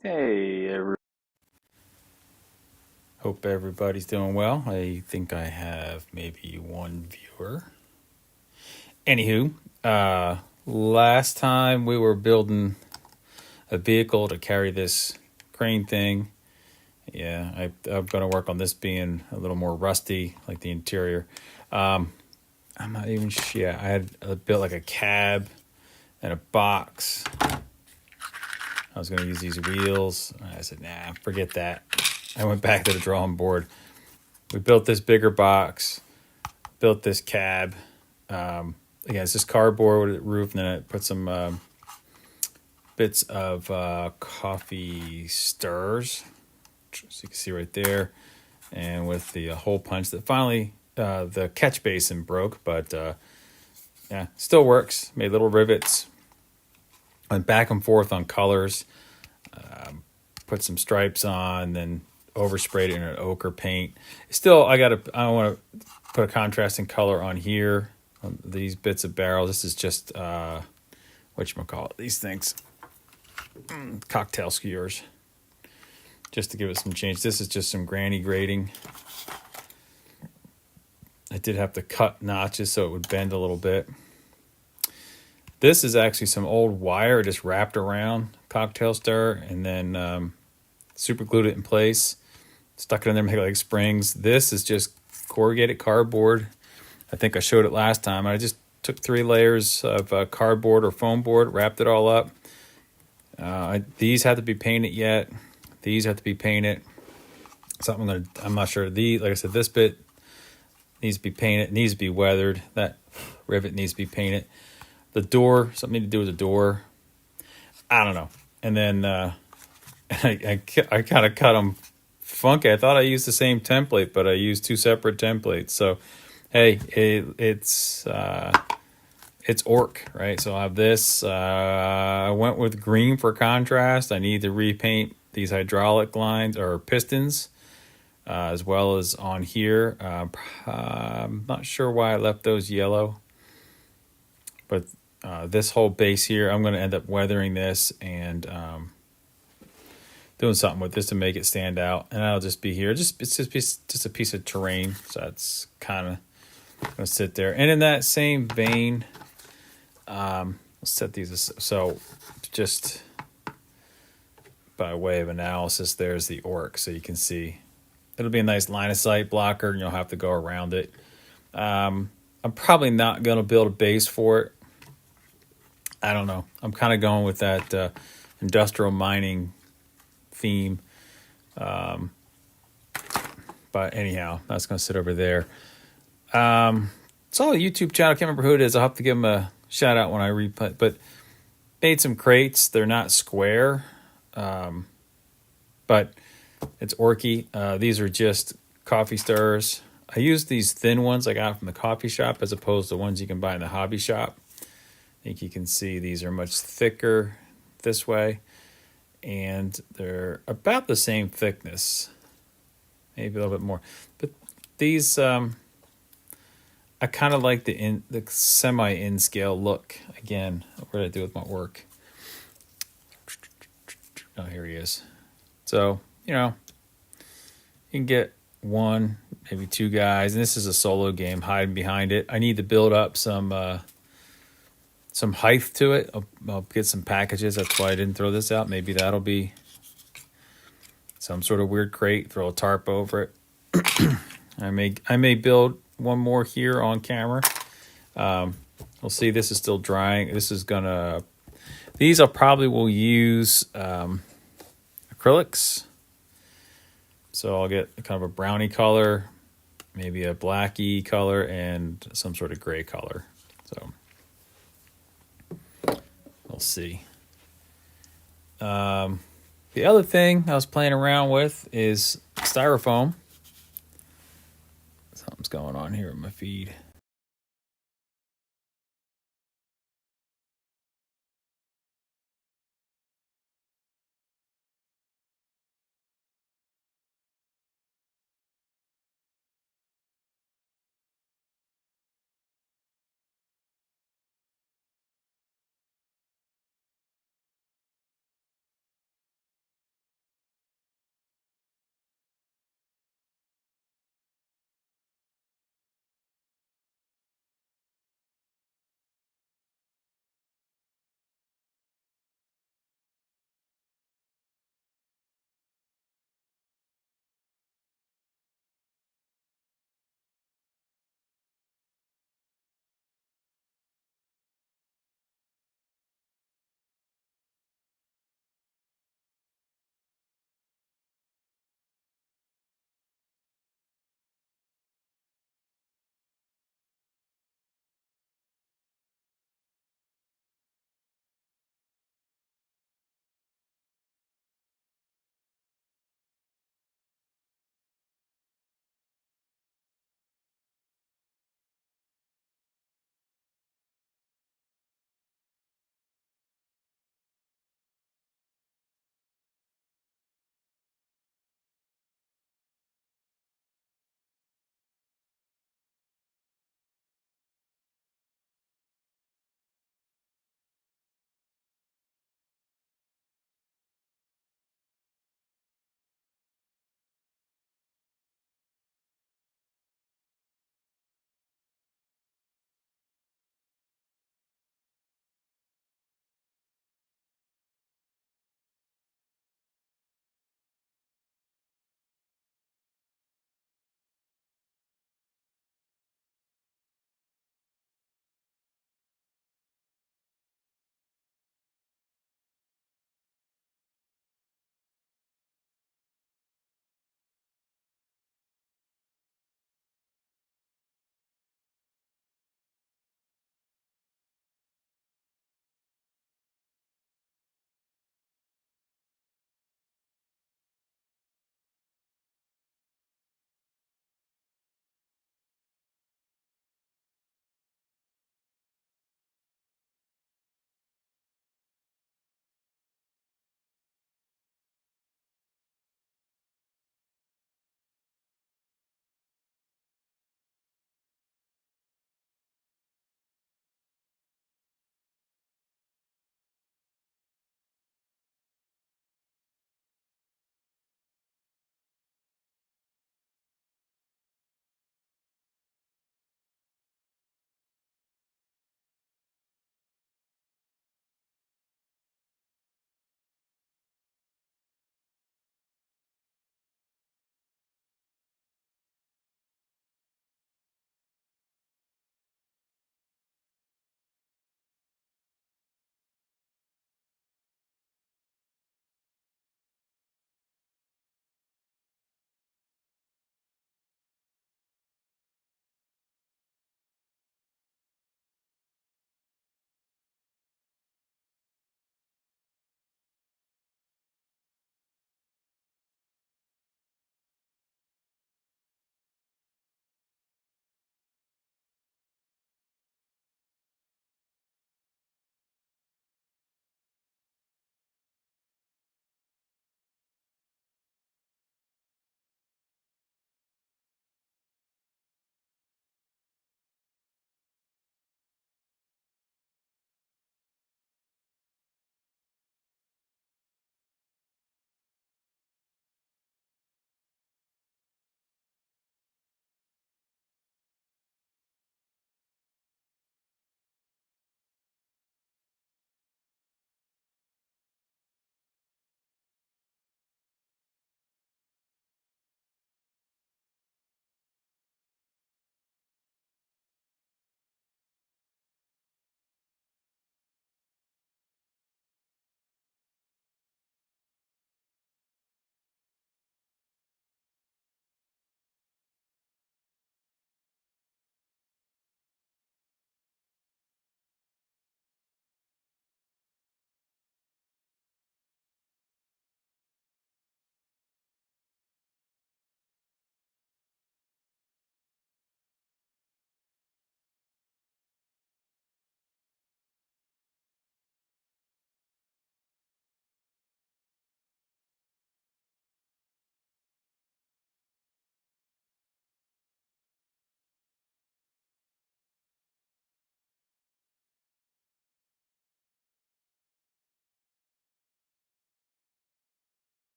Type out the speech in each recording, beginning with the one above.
Hey, Hope everybody's doing well. I think I have maybe one viewer. Anywho, uh, last time we were building a vehicle to carry this crane thing. Yeah, I'm going to work on this being a little more rusty, like the interior. I'm not even sure. Yeah, I had built like a cab and a box. I was going to use these wheels. I said, nah, forget that. I went back to the drawing board. We built this bigger box, built this cab. Again, it's just cardboard with a roof, and then I put some bits of coffee stirs, so you can see right there, and with the hole punch that finally the catch basin broke, but yeah, still works. Made little rivets, went back and forth on colors, put some stripes on, then oversprayed it in an ochre paint. Still, I want to put a contrasting color on here on these bits of barrels. This is just whatchamacallit, these things, cocktail skewers, just to give it some change. This is just some granny grating. I did have to cut notches so it would bend a little bit. This is actually some old wire just wrapped around cocktail stir, and then super glued it in place, stuck it in there, make it like springs. This is just corrugated cardboard. I think I showed it last time. I just took 3 layers of cardboard or foam board, wrapped it all up. These have to be painted yet. These have to be painted. I'm not sure. Like I said, this bit needs to be painted. It needs to be weathered. That rivet needs to be painted. The door, something to do with the door. I don't know. And then I kind of cut them funky. I thought I used the same template, but I used 2 separate templates. So, hey, it's orc, right? So I have this. I went with green for contrast. I need to repaint these hydraulic lines or pistons, as well as on here. I'm not sure why I left those yellow, but this whole base here, I'm going to end up weathering this and doing something with this to make it stand out. And I'll just be here. It's just a piece of terrain, so that's kind of going to sit there. And in that same vein, I'll set these. So just by way of analysis, there's the orc, so you can see it'll be a nice line of sight blocker, and you'll have to go around it. I'm probably not going to build a base for it. I don't know. I'm kind of going with that industrial mining theme. But anyhow, that's going to sit over there. Saw a YouTube channel. I can't remember who it is. I'll have to give them a shout out when I replay. But made some crates. They're not square, but it's orky. These are just coffee stirrers. I use these thin ones I got from the coffee shop as opposed to ones you can buy in the hobby shop. I think you can see these are much thicker this way, and they're about the same thickness, maybe a little bit more. But these, I kind of like the semi in scale look. Again, what did I do with my work? Oh, here he is. So you can get one, maybe 2 guys, and this is a solo game. Hiding behind it. I need to build up some height to it. I'll get some packages. That's why I didn't throw this out. Maybe that'll be some sort of weird crate. Throw a tarp over it. I may build one more here on camera. We'll see. This is still drying. These I probably will use acrylics. So I'll get kind of a brownie color, maybe a blacky color, and some sort of gray color. So we'll see. The other thing I was playing around with is styrofoam. Something's going on here in my feed.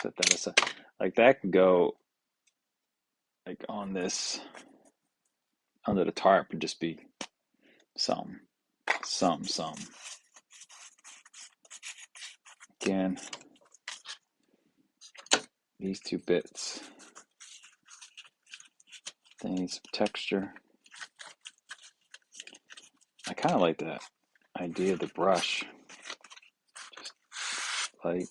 set that aside. Like that could go like on this under the tarp and just be some. Again, these two bits, they need some texture. I kind of like that idea of the brush. Just light.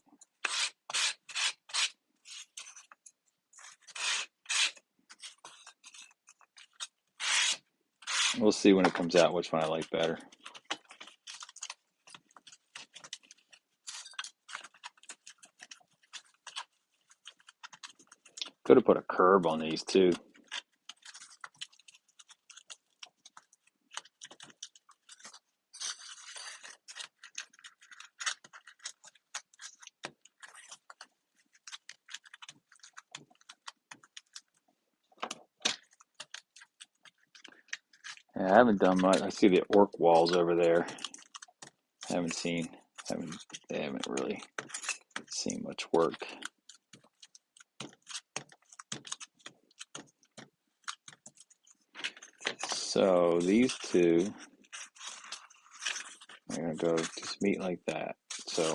We'll see when it comes out which one I like better. Could have put a curb on these too. Yeah, I haven't done much. I see the orc walls over there. They haven't really seen much work. So these two are gonna go just meet like that. So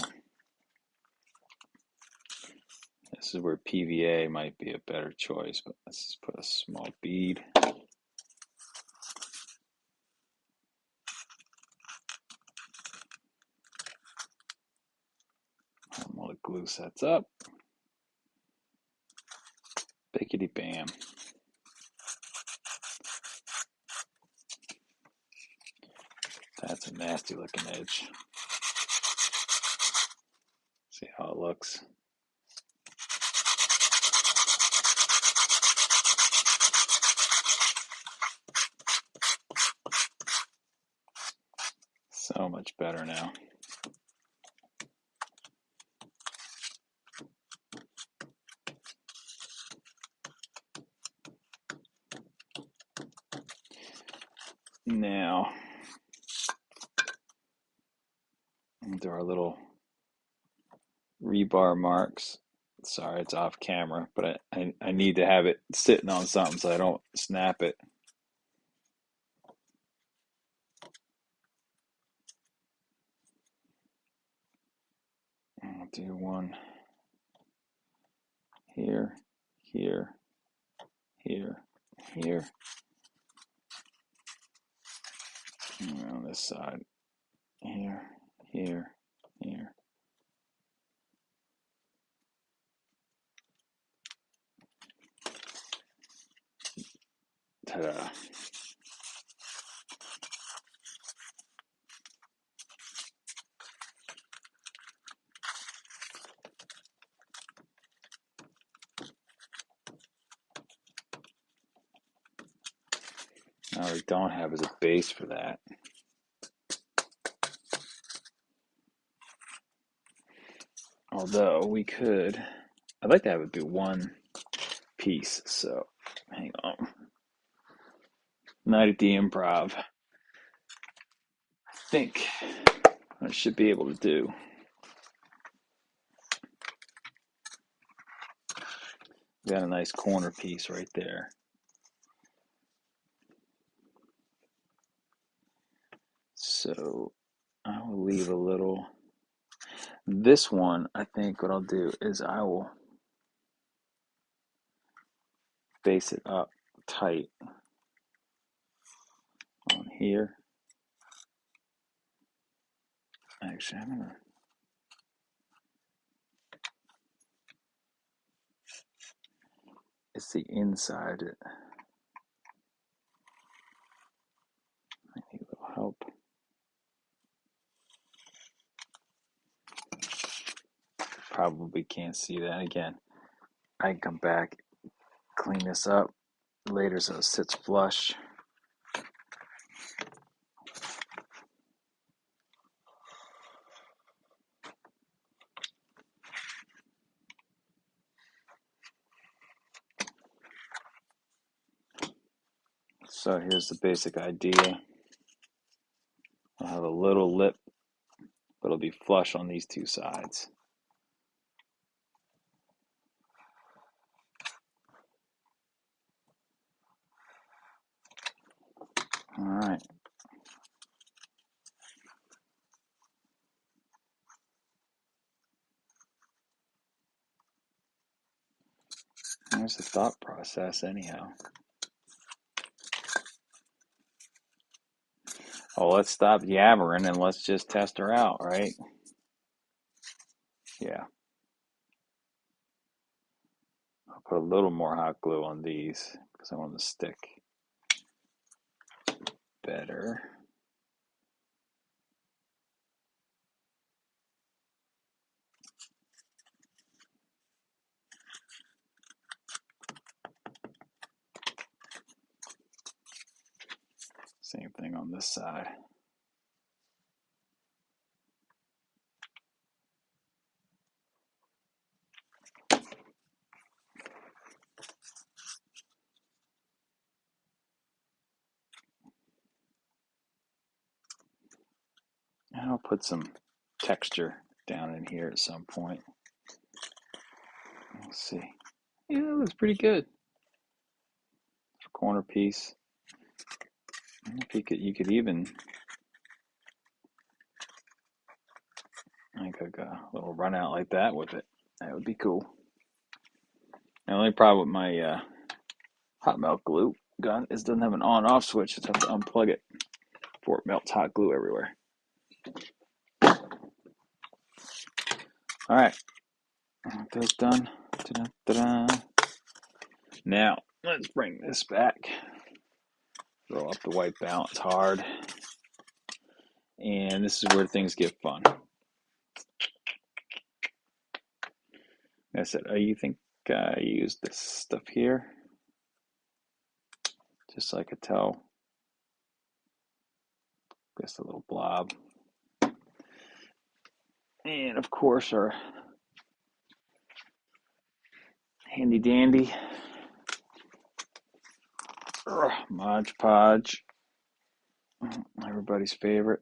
this is where PVA might be a better choice, but let's just put a small bead. While the glue sets up. Bickety bam. That's a nasty looking edge. See how it looks. So much better now. Now, into our little rebar marks. Sorry, it's off camera, but I need to have it sitting on something so I don't snap it. I'll do one here, here, here, here. And on this side, here, here, here. Ta-da. Now we don't have as a base for that. Although we could, I'd like to have it be one piece, so hang on. Night at the Improv. I think I should be able to do. Got a nice corner piece right there. So I will leave a little. This one, I think what I'll do is I will base it up tight on here. Actually, I'm gonna. It's the inside. I need a little help. Probably can't see that again. I can come back, clean this up later so it sits flush. So here's the basic idea. I'll have a little lip, but it'll be flush on these two sides. All right. There's the thought process anyhow. Well, let's stop yammering and let's just test her out, right? Yeah. I'll put a little more hot glue on these because I want them to stick better. Same thing on this side. And I'll put some texture down in here at some point. Let's see. Yeah, it looks pretty good. Corner piece. If you could even make a little run out like that with it. That would be cool. The only problem with my hot melt glue gun is it doesn't have an on-off switch. I just have to unplug it before it melts hot glue everywhere. All right, that's done. Ta-da, ta-da. Now let's bring this back. Throw up the white balance hard, and this is where things get fun. I said, oh, you think I used this stuff here? Just so I could tell. Just a little blob. And of course our handy dandy Mod Podge. Everybody's favorite.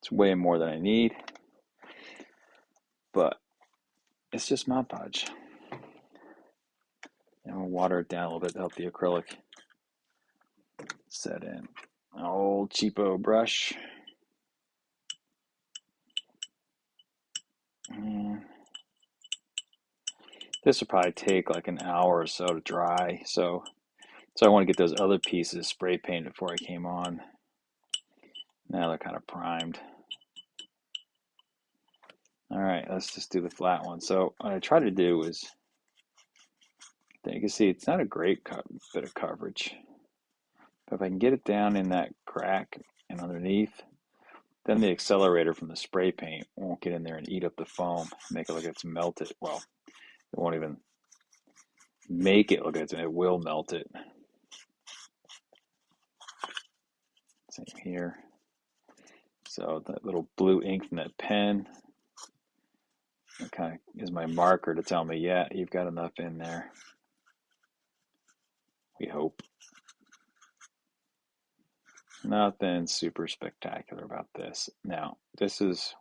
It's way more than I need, but it's just Mod Podge. And we'll water it down a little bit to help the acrylic set in. An old cheapo brush. And this will probably take like an hour or so to dry. So I want to get those other pieces spray painted before I came on. Now they're kind of primed. All right, let's just do the flat one. So what I try to do is, you can see it's not a great bit of coverage. But if I can get it down in that crack and underneath, then the accelerator from the spray paint won't get in there and eat up the foam, make it look like it's melted. Well, it won't even make it look like it will melt it. Same here. So that little blue ink from that pen, it kind of is my marker to tell me, yeah, you've got enough in there. We hope. Nothing super spectacular about this. Now, this is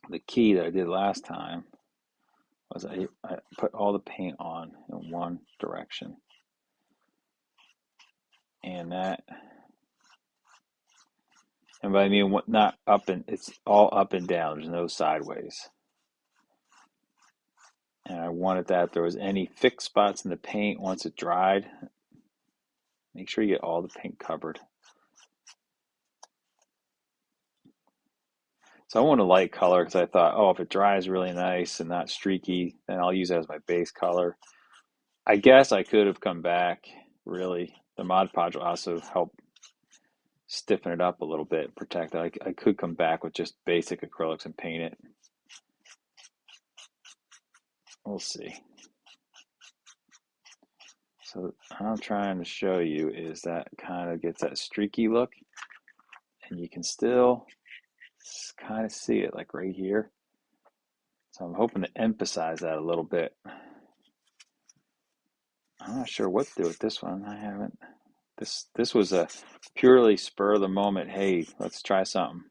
the key that I did last time, was I put all the paint on in one direction. And that, and by I mean not up and, it's all up and down. There's no sideways. And I wanted that if there was any fixed spots in the paint once it dried, make sure you get all the paint covered. So I want a light color because I thought, oh, if it dries really nice and not streaky, then I'll use it as my base color. I guess I could have come back, really. The Mod Podge will also help stiffen it up a little bit, protect it. I could come back with just basic acrylics and paint it. We'll see. So what I'm trying to show you is that kind of gets that streaky look, and you can still kind of see it like right here. So I'm hoping to emphasize that a little bit. I'm not sure what to do with this one. I haven't. This was a purely spur of the moment. Hey, let's try something.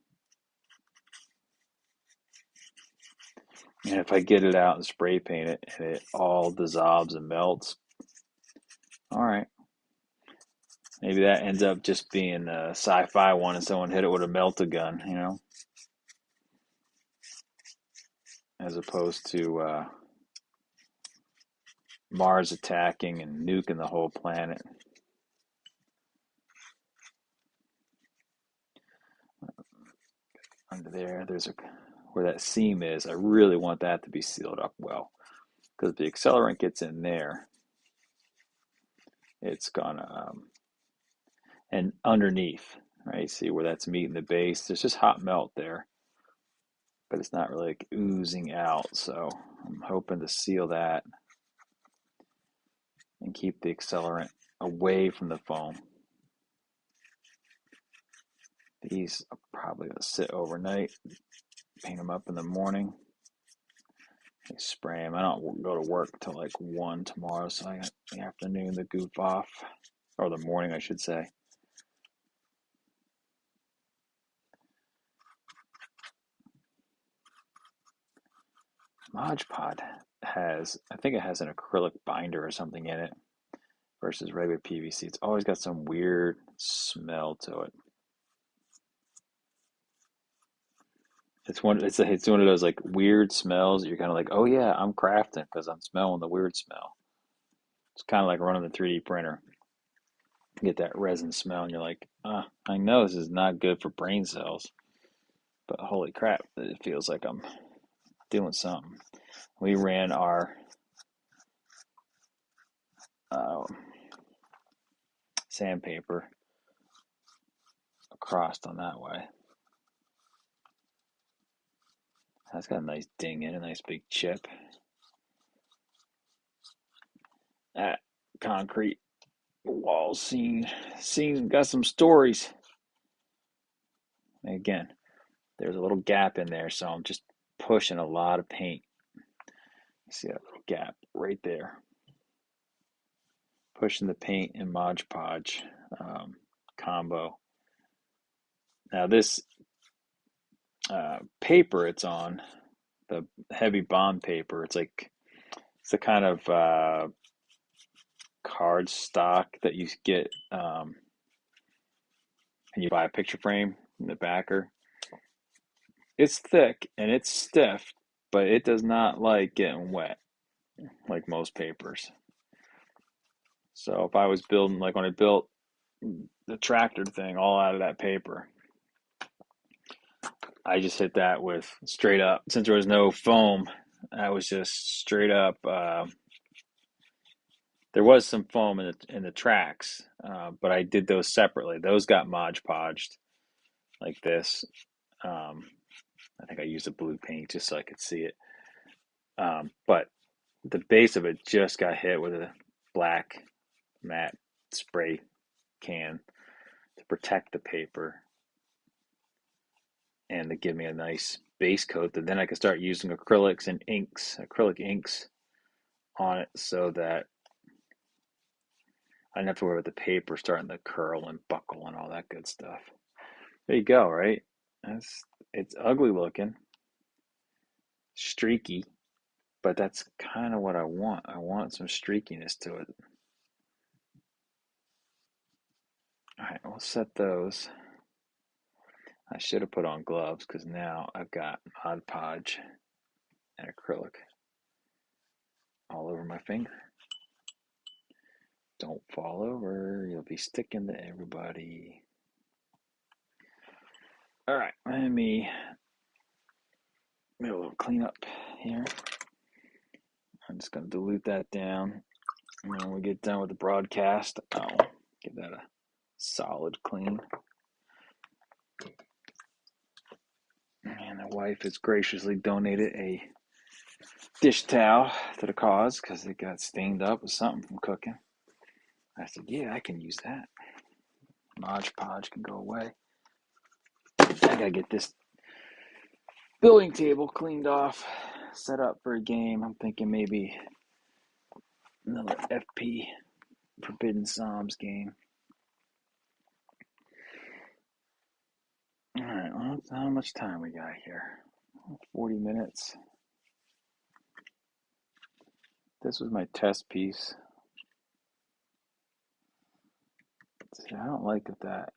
And if I get it out and spray paint it and it all dissolves and melts, all right. Maybe that ends up just being a sci-fi one and someone hit it with a melt-a-gun, as opposed to Mars attacking and nuking the whole planet. Under there's where that seam is. I really want that to be sealed up well, because if the accelerant gets in there, it's gonna and underneath, right? See where that's meeting the base? There's just hot melt there, but it's not really like oozing out. So I'm hoping to seal that and keep the accelerant away from the foam. These are probably gonna sit overnight. Paint them up in the morning. I spray them. I don't go to work till like 1 tomorrow, so I got the afternoon to goof off, or the morning, I should say. Mod Podge has, I think it has an acrylic binder or something in it versus regular PVC. It's always got some weird smell to it. It's one of those like weird smells that you're kind of like, oh yeah, I'm crafting because I'm smelling the weird smell. It's kind of like running the 3D printer. You get that resin smell, and you're like, I know this is not good for brain cells, but holy crap, it feels like I'm doing something. We ran our sandpaper across on that way. That's got a nice ding in it, a nice big chip. That concrete wall seen got some stories. Again, there's a little gap in there, so I'm just pushing a lot of paint. See that little gap right there? Pushing the paint in Mod Podge combo. Now this paper it's on, the heavy bond paper, it's the kind of card stock that you get and you buy a picture frame in the backer. It's thick and it's stiff, but it does not like getting wet like most papers. So if I was building, like when I built the tractor thing all out of that paper, I just hit that with straight up. Since there was no foam, I was just straight up. There was some foam in the tracks, but I did those separately. Those got Mod Podged like this. I think I used a blue paint just so I could see it. But the base of it just got hit with a black matte spray can to protect the paper and to give me a nice base coat that then I could start using acrylic inks on it so that I didn't have to worry about the paper starting to curl and buckle and all that good stuff. There you go, right? It's ugly looking, streaky, but that's kind of what I want. I want some streakiness to it. All right, we'll set those. I should have put on gloves because now I've got Mod Podge and acrylic all over my finger. Don't fall over. You'll be sticking to everybody. All right, let me make a little cleanup here. I'm just going to dilute that down. And when we get done with the broadcast, I'll give that a solid clean. And the wife has graciously donated a dish towel to the cause because it got stained up with something from cooking. I said, yeah, I can use that. Mod Podge can go away. I gotta get this building table cleaned off, set up for a game. I'm thinking maybe another FP Forbidden Psalms game. All right, well, how much time we got here? 40 minutes. This was my test piece. See, I don't like that.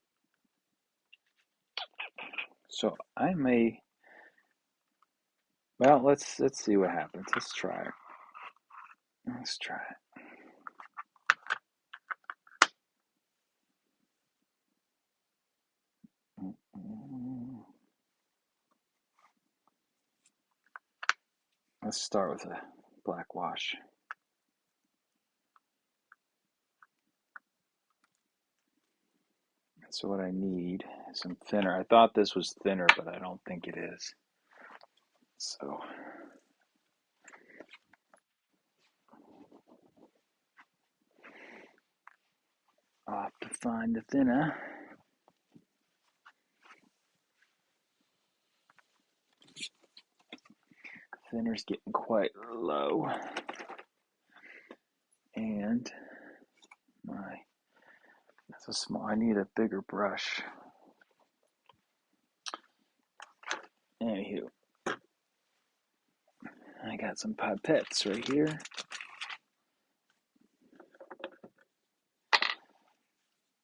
So I may. Well, let's see what happens. Let's try it. Let's try it. Let's start with a black wash. So what I need is some thinner. I thought this was thinner, but I don't think it is. So I'll have to find the thinner. Thinner's getting quite low. And that's a small, I need a bigger brush. Anywho, I got some pipettes right here.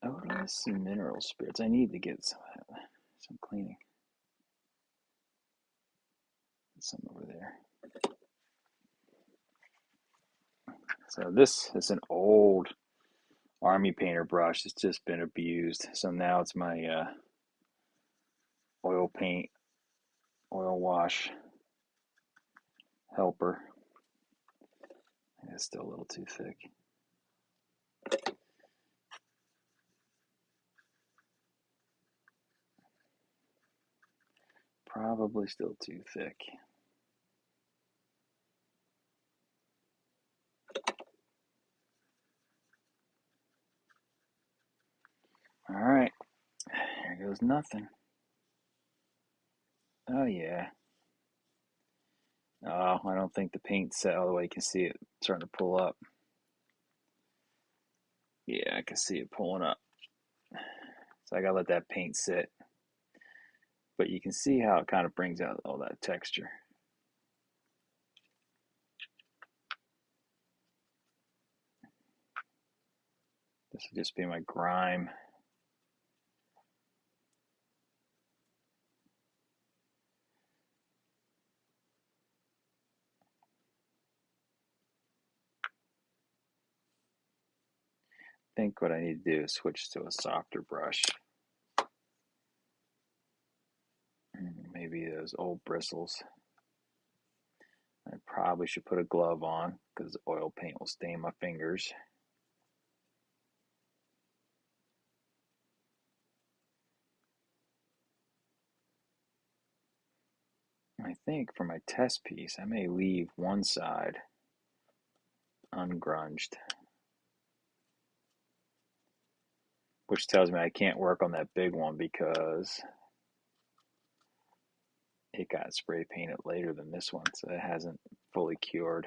Oh, there's some mineral spirits. I need to get some cleaning. Some over there. So this is an old army painter brush. It's just been abused. So now it's my oil wash helper. It's still a little too thick. Probably still too thick. All right, here goes nothing. Oh yeah. Oh, I don't think the paint's set all the way. You can see it starting to pull up. Yeah, I can see it pulling up. So I gotta let that paint sit. But you can see how it kind of brings out all that texture. This will just be my grime. I think what I need to do is switch to a softer brush. Maybe those old bristles. I probably should put a glove on because oil paint will stain my fingers. I think for my test piece, I may leave one side ungrunged, which tells me I can't work on that big one because it got spray painted later than this one, so it hasn't fully cured.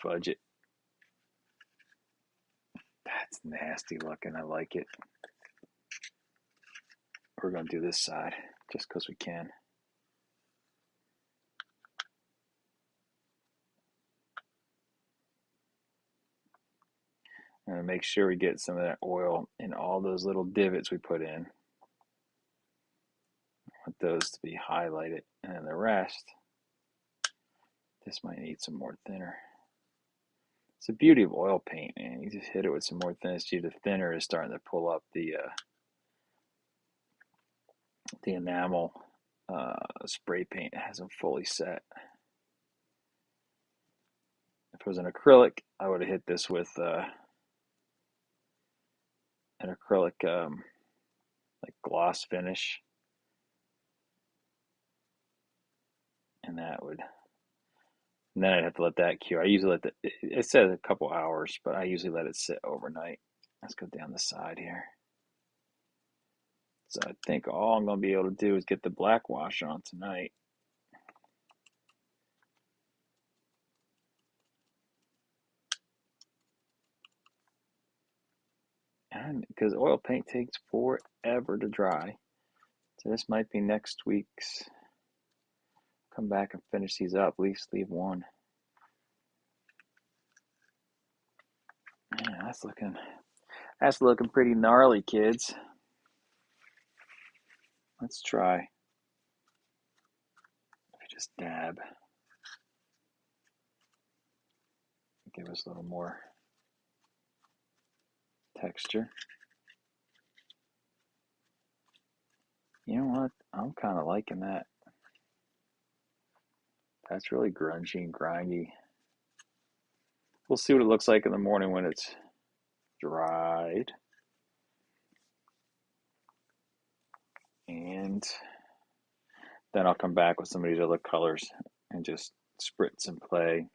Fudge it. That's nasty looking. I like it. We're going to do this side just because we can. And make sure we get some of that oil in all those little divots we put in. I want those to be highlighted. And then the rest, this might need some more thinner. It's the beauty of oil paint, man. You just hit it with some more thinner. The thinner is starting to pull up the enamel. Spray paint hasn't fully set. If it was an acrylic, I would have hit this with an acrylic like gloss finish, and that would. And then I'd have to let that cure. I usually let it says a couple hours, but I usually let it sit overnight. Let's go down the side here. So I think all I'm going to be able to do is get the black wash on tonight. And because oil paint takes forever to dry. So this might be next week's. Come back and finish these up. At least leave one. That's looking pretty gnarly, kids. Let's try. Just dab. Give us a little more texture. You know what? I'm kind of liking that. That's really grungy and grindy. We'll see what it looks like in the morning when it's dried. And then I'll come back with some of these other colors and just spritz and play.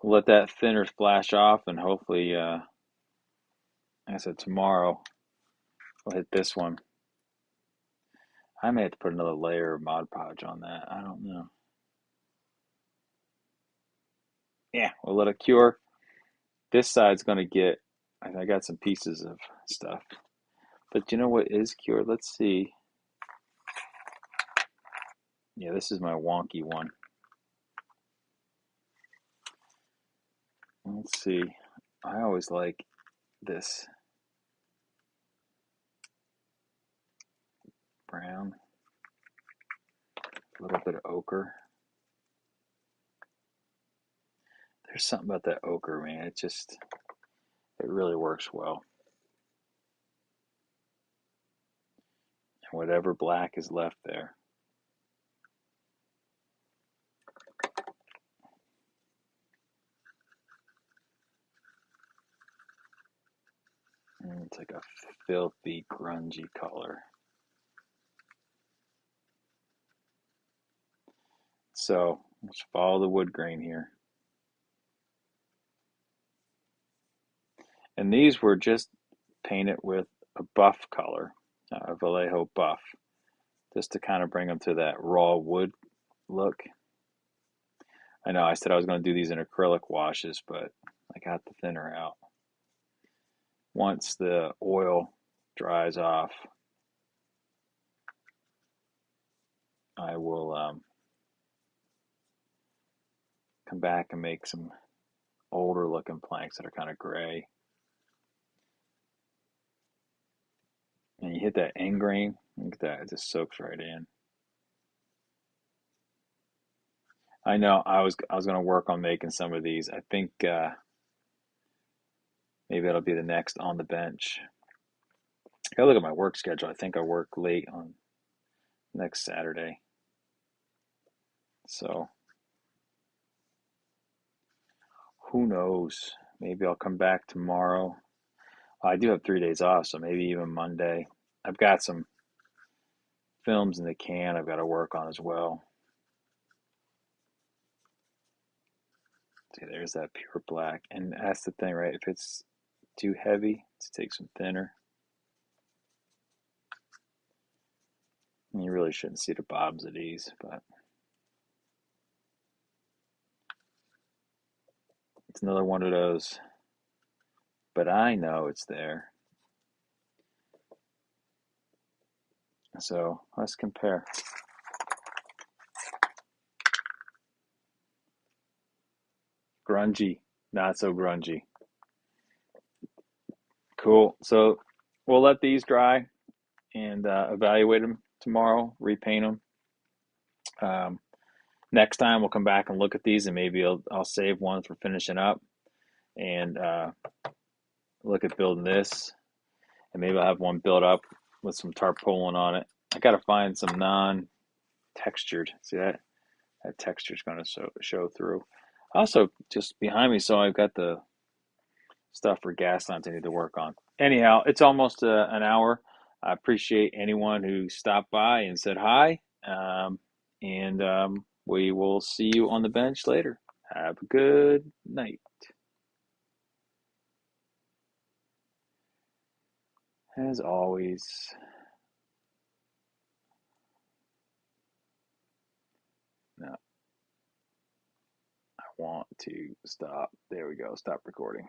We'll let that thinner splash off, and hopefully, like I said, tomorrow we'll hit this one. I may have to put another layer of Mod Podge on that. I don't know. Yeah, we'll let it cure. This side's going to get, I got some pieces of stuff. But you know what is cured? Let's see. Yeah, this is my wonky one. Let's see. I always like this brown, a little bit of ochre. There's something about that ochre, man. It really works well. And whatever black is left there. And it's like a filthy, grungy color. So let's follow the wood grain here. And these were just painted with a buff color, a Vallejo buff, just to kind of bring them to that raw wood look. I know I said I was going to do these in acrylic washes, but I got the thinner out. Once the oil dries off, I will come back and make some older looking planks that are kind of gray. And you hit that end grain, look at that, it just soaks right in. I know I was going to work on making some of these. I think maybe that'll be the next on the bench. I gotta look at my work schedule. I think I work late on next Saturday. So who knows? Maybe I'll come back tomorrow. I do have 3 days off, so maybe even Monday. I've got some films in the can I've got to work on as well. See, there's that pure black. And that's the thing, right? If it's too heavy, let's take some thinner. And you really shouldn't see the bottoms of these, but it's another one of those. But I know it's there. So let's compare. Grungy, not so grungy. Cool. So we'll let these dry and evaluate them tomorrow, repaint them. Next time we'll come back and look at these, and maybe I'll save one for finishing up and look at building this. And maybe I'll have one built up with some tarpaulin on it. I got to find some non-textured. See that? That texture is going to show through. Also, just behind me, so I've got the stuff for gas lamps I need to work on. Anyhow, it's almost an hour. I appreciate anyone who stopped by and said hi. And we will see you on the bench later. Have a good night. As always. No, I want to stop. There we go. Stop recording.